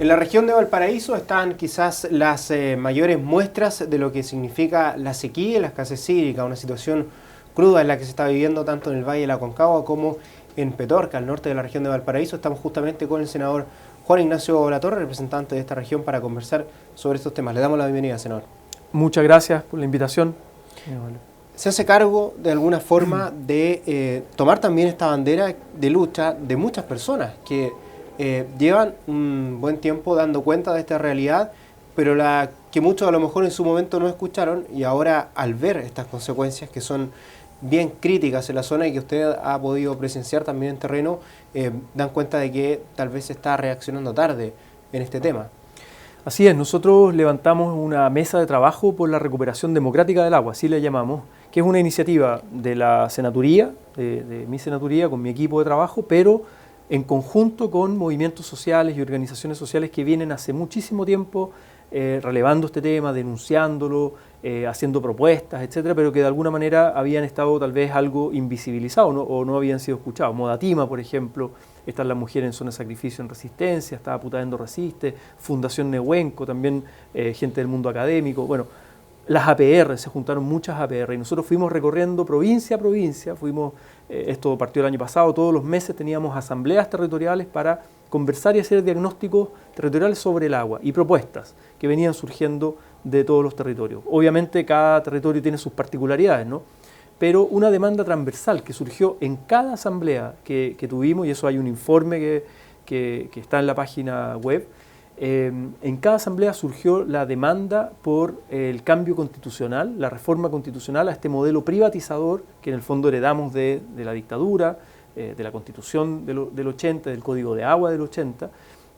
En la región de Valparaíso están quizás las mayores muestras de lo que significa la sequía y la escasez hídrica, una situación cruda en la que se está viviendo tanto en el Valle de la Aconcagua como en Petorca, al norte de la región de Valparaíso. Estamos justamente con el senador Juan Ignacio Latorre, representante de esta región, para conversar sobre estos temas. Le damos la bienvenida, senador. Muchas gracias por la invitación. Se hace cargo de alguna forma de tomar también esta bandera de lucha de muchas personas que llevan un buen tiempo dando cuenta de esta realidad, pero la que muchos a lo mejor en su momento no escucharon, y ahora al ver estas consecuencias que son bien críticas en la zona y que usted ha podido presenciar también en terreno, dan cuenta de que tal vez se está reaccionando tarde en este tema. Así es, nosotros levantamos una mesa de trabajo por la recuperación democrática del agua, así le llamamos, que es una iniciativa de la senaturía, de mi senaturía, con mi equipo de trabajo, pero en conjunto con movimientos sociales y organizaciones sociales que vienen hace muchísimo tiempo relevando este tema, denunciándolo, haciendo propuestas, etcétera, pero que de alguna manera habían estado tal vez algo invisibilizados, ¿no? O no habían sido escuchados. Modatima, por ejemplo, están las mujeres en zona de sacrificio en resistencia, está Putaendo Resiste, Fundación Nehuenco, también gente del mundo académico. Bueno, las APR, se juntaron muchas APR y nosotros fuimos recorriendo provincia a provincia, esto partió el año pasado, todos los meses teníamos asambleas territoriales para conversar y hacer diagnósticos territoriales sobre el agua y propuestas que venían surgiendo de todos los territorios. Obviamente cada territorio tiene sus particularidades, ¿no? Pero una demanda transversal que surgió en cada asamblea que tuvimos, y eso hay un informe que está en la página web, en cada asamblea surgió la demanda por el cambio constitucional, la reforma constitucional a este modelo privatizador que en el fondo heredamos de la dictadura, de la Constitución del 80, del Código de Agua del 80,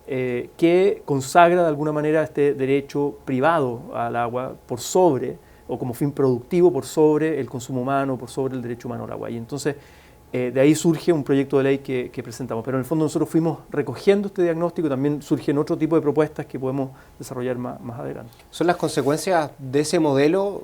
que consagra de alguna manera este derecho privado al agua por sobre, o como fin productivo, por sobre el consumo humano, por sobre el derecho humano al agua. Y entonces de ahí surge un proyecto de ley que presentamos. Pero en el fondo nosotros fuimos recogiendo este diagnóstico, también surgen otro tipo de propuestas que podemos desarrollar más adelante. Son las consecuencias de ese modelo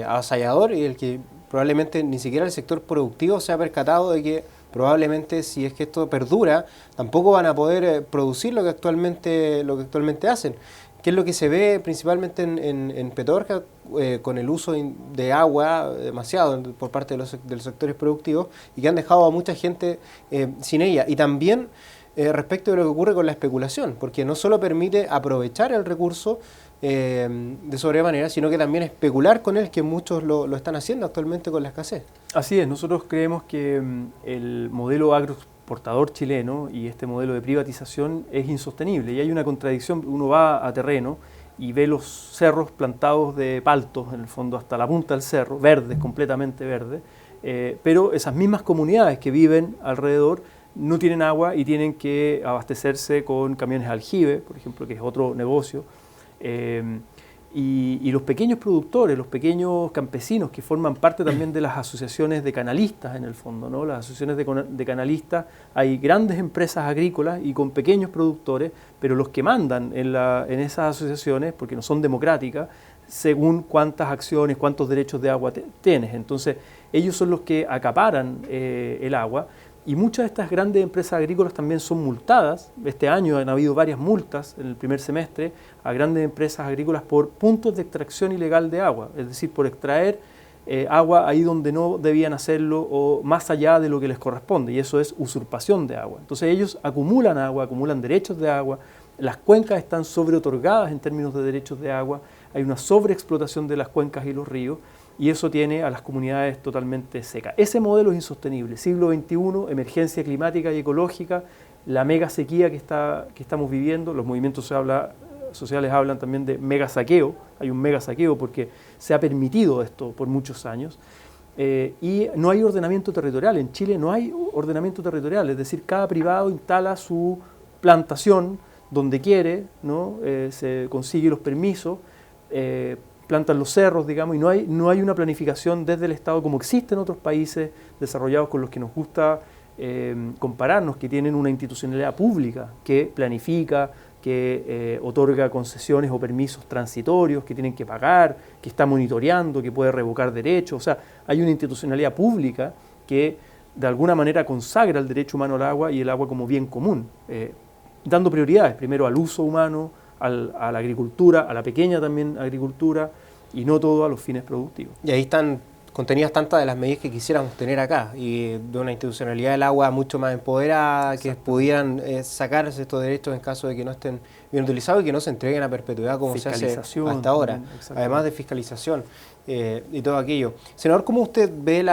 avasallador y el que probablemente ni siquiera el sector productivo se ha percatado de que probablemente si es que esto perdura, tampoco van a poder producir lo que actualmente hacen. ¿Qué es lo que se ve principalmente en Petorca con el uso de agua demasiado por parte de los sectores productivos y que han dejado a mucha gente sin ella? Y también respecto de lo que ocurre con la especulación, porque no solo permite aprovechar el recurso de sobremanera, sino que también especular con él, que muchos lo están haciendo actualmente con la escasez. Así es, nosotros creemos que el modelo agroexportador chileno y este modelo de privatización es insostenible y hay una contradicción. Uno va a terreno y ve los cerros plantados de paltos, en el fondo hasta la punta del cerro, verdes, completamente verdes, pero esas mismas comunidades que viven alrededor no tienen agua y tienen que abastecerse con camiones de aljibe, por ejemplo, que es otro negocio. Y los pequeños productores, los pequeños campesinos que forman parte también de las asociaciones de canalistas en el fondo, ¿no? Las asociaciones de canalistas, hay grandes empresas agrícolas y con pequeños productores, pero los que mandan en esas asociaciones, porque no son democráticas, según cuántas acciones, cuántos derechos de agua tienes. Entonces ellos son los que acaparan el agua. Y muchas de estas grandes empresas agrícolas también son multadas. Este año han habido varias multas en el primer semestre a grandes empresas agrícolas por puntos de extracción ilegal de agua, es decir, por extraer agua ahí donde no debían hacerlo o más allá de lo que les corresponde, y eso es usurpación de agua. Entonces ellos acumulan agua, acumulan derechos de agua, las cuencas están sobreotorgadas en términos de derechos de agua, hay una sobreexplotación de las cuencas y los ríos, y eso tiene a las comunidades totalmente secas. Ese modelo es insostenible. Siglo XXI, emergencia climática y ecológica, la mega sequía que estamos viviendo, los movimientos sociales hablan también de mega saqueo, hay un mega saqueo porque se ha permitido esto por muchos años, y no hay ordenamiento territorial. En Chile no hay ordenamiento territorial, es decir, cada privado instala su plantación donde quiere, ¿no? Se consigue los permisos, plantan los cerros, digamos, y no hay una planificación desde el Estado como existe en otros países desarrollados con los que nos gusta compararnos, que tienen una institucionalidad pública que planifica, que otorga concesiones o permisos transitorios, que tienen que pagar, que está monitoreando, que puede revocar derechos. O sea, hay una institucionalidad pública que de alguna manera consagra el derecho humano al agua y el agua como bien común. dando prioridades, primero al uso humano, a la agricultura, a la pequeña también agricultura, y no todo a los fines productivos. Y ahí están contenidas tantas de las medidas que quisiéramos tener acá, y de una institucionalidad del agua mucho más empoderada, que pudieran sacarse estos derechos en caso de que no estén bien utilizados y que no se entreguen a perpetuidad como se hace hasta ahora, además de fiscalización y todo aquello. Senador, ¿cómo usted ve el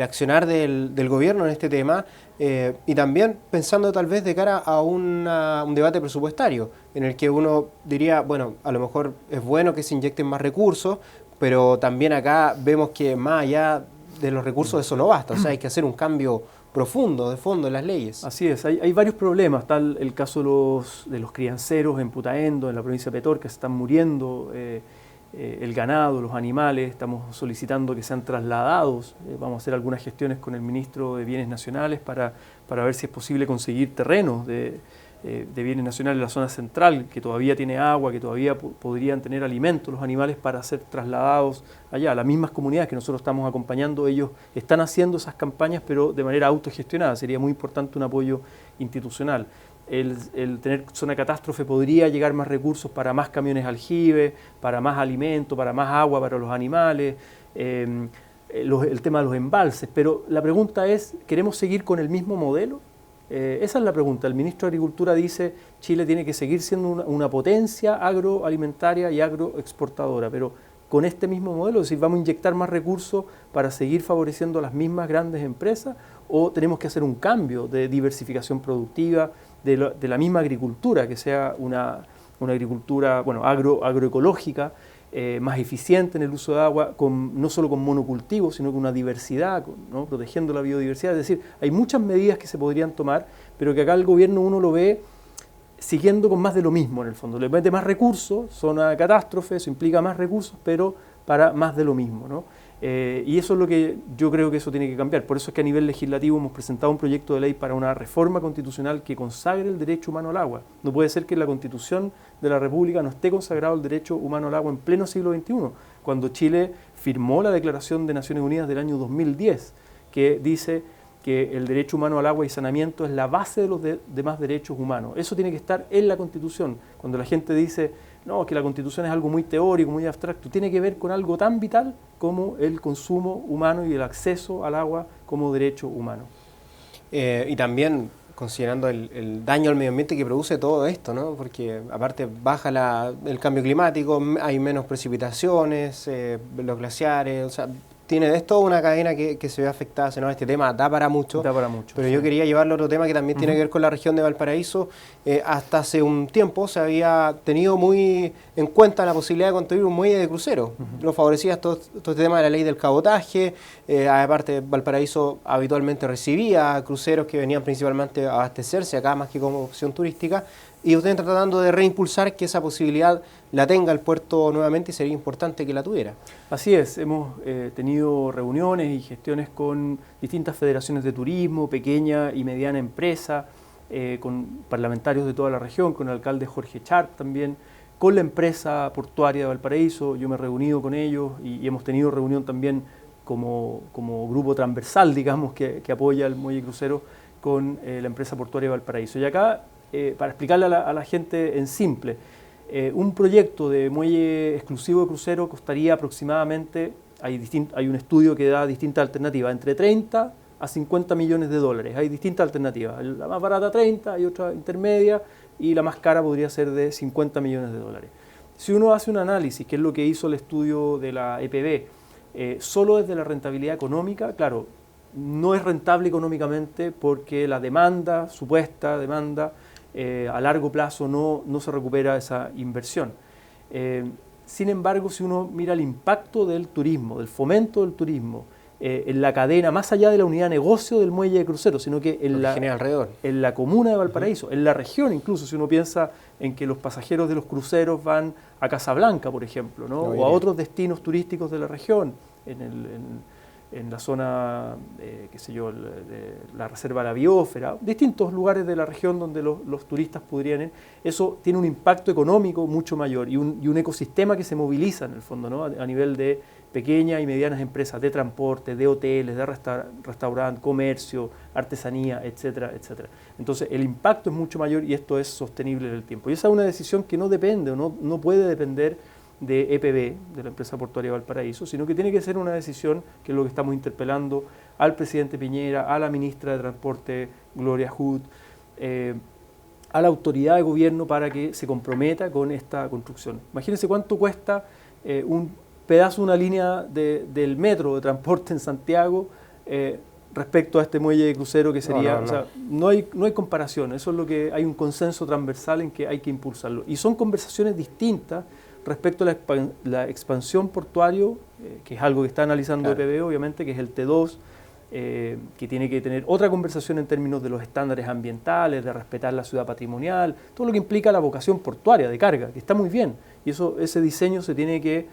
accionar del gobierno en este tema? Y también pensando tal vez de cara a un debate presupuestario, en el que uno diría, bueno, a lo mejor es bueno que se inyecten más recursos, pero también acá vemos que más allá de los recursos eso no basta, o sea, hay que hacer un cambio profundo, de fondo en las leyes. Así es, hay varios problemas, está el caso de los crianceros en Putaendo, en la provincia de Petorca, se están muriendo el ganado, los animales, estamos solicitando que sean trasladados, vamos a hacer algunas gestiones con el ministro de Bienes Nacionales para ver si es posible conseguir terrenos de bienes nacionales en la zona central, que todavía tiene agua, que todavía podrían tener alimentos los animales para ser trasladados allá. Las mismas comunidades que nosotros estamos acompañando, ellos están haciendo esas campañas, pero de manera autogestionada. Sería muy importante un apoyo institucional. El tener zona catástrofe podría llegar más recursos para más camiones aljibe, para más alimento, para más agua para los animales, el tema de los embalses. Pero la pregunta es, ¿queremos seguir con el mismo modelo? Esa es la pregunta. El ministro de Agricultura dice Chile tiene que seguir siendo una potencia agroalimentaria y agroexportadora, pero con este mismo modelo, es decir, vamos a inyectar más recursos para seguir favoreciendo a las mismas grandes empresas, o tenemos que hacer un cambio de diversificación productiva de la misma agricultura, que sea una agricultura agroecológica, más eficiente en el uso de agua, no solo con monocultivos, sino con una diversidad, ¿no? Protegiendo la biodiversidad. Es decir, hay muchas medidas que se podrían tomar, pero que acá el gobierno uno lo ve siguiendo con más de lo mismo en el fondo. Le mete más recursos, zona de catástrofe, eso implica más recursos, pero para más de lo mismo, ¿no? Y eso es lo que yo creo que eso tiene que cambiar. Por eso es que a nivel legislativo hemos presentado un proyecto de ley para una reforma constitucional que consagre el derecho humano al agua. No puede ser que en la Constitución de la República no esté consagrado el derecho humano al agua en pleno siglo XXI, cuando Chile firmó la Declaración de Naciones Unidas del año 2010, que dice que el derecho humano al agua y saneamiento es la base de los demás derechos humanos. Eso tiene que estar en la Constitución. Cuando la gente dice, no, que la Constitución es algo muy teórico, muy abstracto, tiene que ver con algo tan vital como el consumo humano y el acceso al agua como derecho humano. Y también considerando el daño al medio ambiente que produce todo esto, ¿no? Porque aparte baja el cambio climático, hay menos precipitaciones, los glaciares, o sea, tiene toda una cadena que se ve afectada, ¿no? Este tema da para mucho. Da para mucho. Pero sí, yo quería llevarlo a otro tema que también tiene que ver con la región de Valparaíso. Hasta hace un tiempo se había tenido muy en cuenta la posibilidad de construir un muelle de crucero. Lo favorecía todo este tema de la ley del cabotaje. Aparte, Valparaíso habitualmente recibía cruceros que venían principalmente a abastecerse acá más que como opción turística. Y ustedes están tratando de reimpulsar que esa posibilidad la tenga el puerto nuevamente y sería importante que la tuviera. Así es, hemos tenido reuniones y gestiones con distintas federaciones de turismo, pequeña y mediana empresa, con parlamentarios de toda la región, con el alcalde Jorge Chart también, con la empresa portuaria de Valparaíso. Yo me he reunido con ellos y hemos tenido reunión también como grupo transversal, digamos, que apoya el muelle crucero con la empresa portuaria de Valparaíso. Y acá, para explicarle a la gente en simple, un proyecto de muelle exclusivo de crucero costaría aproximadamente, hay un estudio que da distintas alternativas, entre 30 a 50 millones de dólares. Hay distintas alternativas, la más barata 30, hay otra intermedia y la más cara podría ser de 50 millones de dólares. Si uno hace un análisis, que es lo que hizo el estudio de la EPB, solo desde la rentabilidad económica, claro, no es rentable económicamente porque la supuesta demanda, a largo plazo no se recupera esa inversión. Sin embargo, si uno mira el impacto del turismo, del fomento del turismo, en la cadena, más allá de la unidad de negocio del muelle de crucero, sino que en la comuna de Valparaíso, en la región incluso, si uno piensa en que los pasajeros de los cruceros van a Casablanca, por ejemplo, ¿no? O a otros destinos turísticos de la región, en la zona, la Reserva de la Biosfera, distintos lugares de la región donde los turistas podrían ir. Eso tiene un impacto económico mucho mayor y un ecosistema que se moviliza en el fondo, ¿no? A nivel de pequeñas y medianas empresas de transporte, de hoteles, de restaurante, comercio, artesanía, etcétera, etcétera. Entonces el impacto es mucho mayor y esto es sostenible en el tiempo. Y esa es una decisión que no depende o no puede depender de EPB, de la empresa portuaria de Valparaíso, sino que tiene que ser una decisión, que es lo que estamos interpelando al presidente Piñera, a la ministra de Transporte, Gloria Hood, a la autoridad de gobierno para que se comprometa con esta construcción. Imagínense cuánto cuesta un pedazo de una línea del metro de transporte en Santiago respecto a este muelle de crucero que sería... O sea, no hay comparación, eso es lo que hay un consenso transversal en que hay que impulsarlo. Y son conversaciones distintas respecto a la expansión portuario, que es algo que está analizando EPB, obviamente, que es el T2, que tiene que tener otra conversación en términos de los estándares ambientales, de respetar la ciudad patrimonial, todo lo que implica la vocación portuaria de carga, que está muy bien. Y ese diseño se tiene que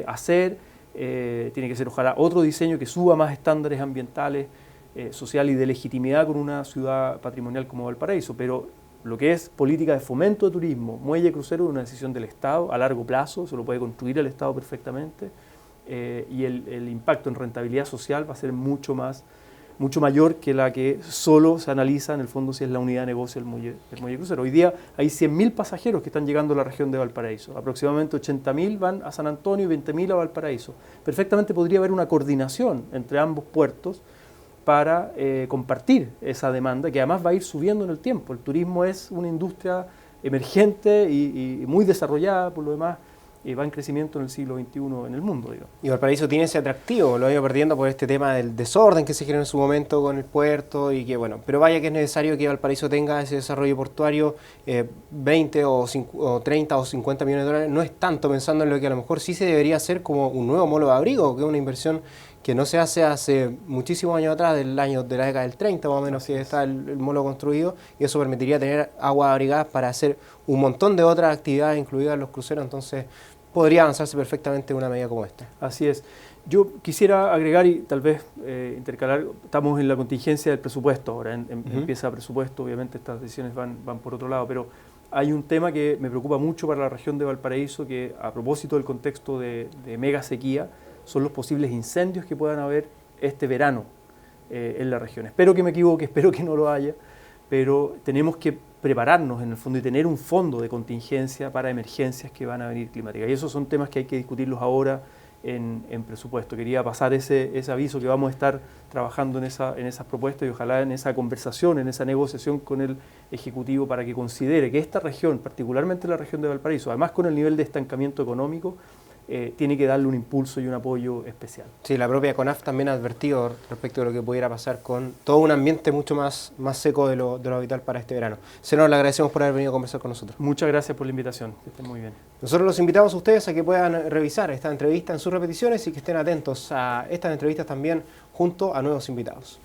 hacer, tiene que ser ojalá otro diseño que suba más estándares ambientales, sociales y de legitimidad con una ciudad patrimonial como Valparaíso, pero lo que es política de fomento de turismo, muelle crucero es una decisión del Estado a largo plazo, se lo puede construir el Estado perfectamente, y el impacto en rentabilidad social va a ser mucho mayor que la que solo se analiza en el fondo si es la unidad de negocio del muelle crucero. Hoy día hay 100.000 pasajeros que están llegando a la región de Valparaíso, aproximadamente 80.000 van a San Antonio y 20.000 a Valparaíso. Perfectamente podría haber una coordinación entre ambos puertos para compartir esa demanda, que además va a ir subiendo en el tiempo. El turismo es una industria emergente y muy desarrollada, por lo demás, va en crecimiento en el siglo XXI en el mundo, digo. Y Valparaíso tiene ese atractivo, lo ha ido perdiendo por este tema del desorden que se generó en su momento con el puerto y que bueno, pero vaya que es necesario que Valparaíso tenga ese desarrollo portuario, 20 o 30 o 50 millones de dólares, no es tanto pensando en lo que a lo mejor sí se debería hacer como un nuevo molo de abrigo, que es una inversión que no se hace muchísimos años atrás, de la década del 30 más o menos, que está el molo construido, y eso permitiría tener aguas abrigadas para hacer un montón de otras actividades, incluidas los cruceros, entonces podría avanzarse perfectamente una medida como esta. Así es. Yo quisiera agregar y tal vez intercalar, estamos en la contingencia del presupuesto ahora, empieza el presupuesto, obviamente estas decisiones van por otro lado, pero hay un tema que me preocupa mucho para la región de Valparaíso, que a propósito del contexto de mega sequía, son los posibles incendios que puedan haber este verano en la región. Espero que me equivoque, espero que no lo haya, pero tenemos que prepararnos en el fondo y tener un fondo de contingencia para emergencias que van a venir climáticas. Y esos son temas que hay que discutirlos ahora en presupuesto. Quería pasar ese aviso que vamos a estar trabajando en esas propuestas y ojalá en esa conversación, en esa negociación con el Ejecutivo para que considere que esta región, particularmente la región de Valparaíso, además con el nivel de estancamiento económico, tiene que darle un impulso y un apoyo especial. Sí, la propia CONAF también ha advertido respecto de lo que pudiera pasar con todo un ambiente mucho más seco de lo habitual para este verano. Senador, le agradecemos por haber venido a conversar con nosotros. Muchas gracias por la invitación, que estén muy bien. Nosotros los invitamos a ustedes a que puedan revisar esta entrevista en sus repeticiones y que estén atentos a estas entrevistas también junto a nuevos invitados.